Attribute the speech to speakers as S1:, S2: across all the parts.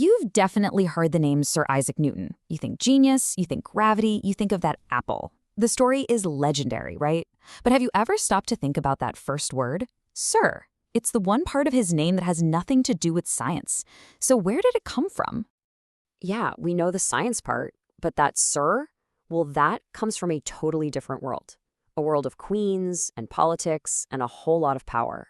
S1: You've definitely heard the name Sir Isaac Newton. You think genius, you think gravity, you think of that apple. The story is legendary, right? But have you ever stopped to think about that first word? Sir. It's the one part of his name that has nothing to do with science. So where did it come from?
S2: Yeah, we know the science part, but that sir, well, that comes from a totally different world. A world of queens and politics and a whole lot of power.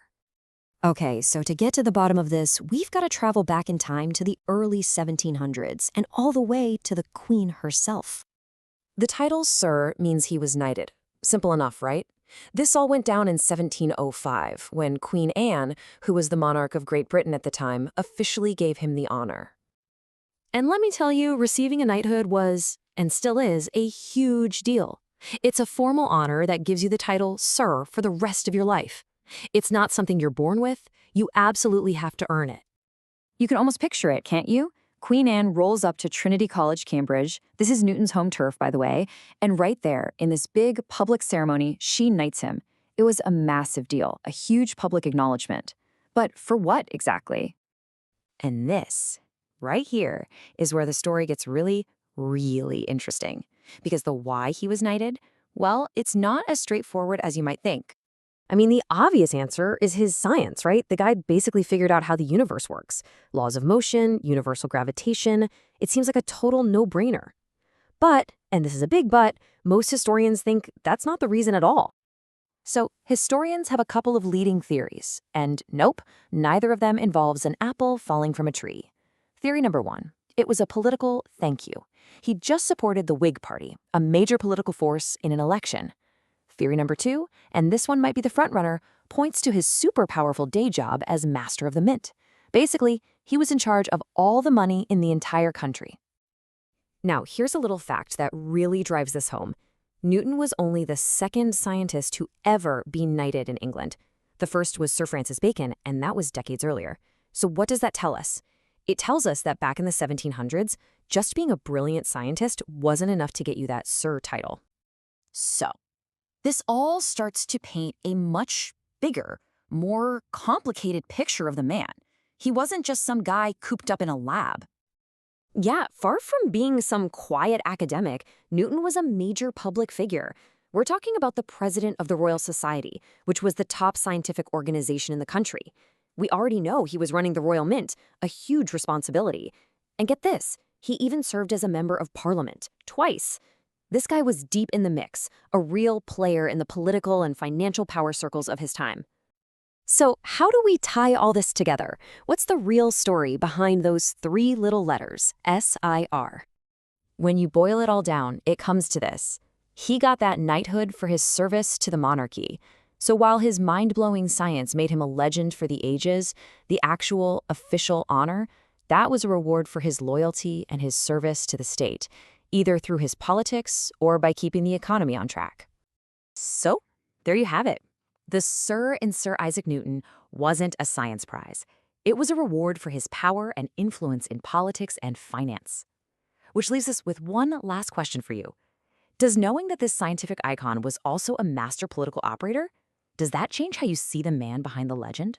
S3: Okay, so to get to the bottom of this, we've got to travel back in time to the early 1700s and all the way to the Queen herself.
S4: The title Sir means he was knighted. Simple enough, right? This all went down in 1705, when Queen Anne, who was the monarch of Great Britain at the time, officially gave him the honor. And let me tell you, receiving a knighthood was, and still is, a huge deal. It's a formal honor that gives you the title Sir for the rest of your life. It's not something you're born with. You absolutely have to earn it.
S1: You can almost picture it, can't you? Queen Anne rolls up to Trinity College, Cambridge. This is Newton's home turf, by the way. And right there, in this big public ceremony, she knights him. It was a massive deal, a huge public acknowledgement. But for what exactly?
S4: And this, right here, is where the story gets really, really interesting. Because the why he was knighted, well, it's not as straightforward as you might think. I mean, the obvious answer is his science, right? The guy basically figured out how the universe works. Laws of motion, universal gravitation. It seems like a total no-brainer. But, and this is a big but, most historians think that's not the reason at all. So, historians have a couple of leading theories. And nope, neither of them involves an apple falling from a tree. Theory number one, it was a political thank you. He just supported the Whig Party, a major political force in an election. Theory number two, and this one might be the frontrunner, points to his super powerful day job as Master of the Mint. Basically, he was in charge of all the money in the entire country. Now, here's a little fact that really drives this home. Newton was only the second scientist to ever be knighted in England. The first was Sir Francis Bacon, and that was decades earlier. So what does that tell us? It tells us that back in the 1700s, just being a brilliant scientist wasn't enough to get you that Sir title.
S1: So, this all starts to paint a much bigger, more complicated picture of the man. He wasn't just some guy cooped up in a lab.
S4: Yeah, far from being some quiet academic, Newton was a major public figure. We're talking about the president of the Royal Society, which was the top scientific organization in the country. We already know he was running the Royal Mint, a huge responsibility. And get this, he even served as a member of Parliament, twice. This guy was deep in the mix, a real player in the political and financial power circles of his time. So how do we tie all this together? What's the real story behind those three little letters, S-I-R? When you boil it all down, it comes to this. He got that knighthood for his service to the monarchy. So while his mind-blowing science made him a legend for the ages, the actual official honor, that was a reward for his loyalty and his service to the state, either through his politics or by keeping the economy on track. So, there you have it. The Sir in Sir Isaac Newton wasn't a science prize. It was a reward for his power and influence in politics and finance. Which leaves us with one last question for you. Does knowing that this scientific icon was also a master political operator, does that change how you see the man behind the legend?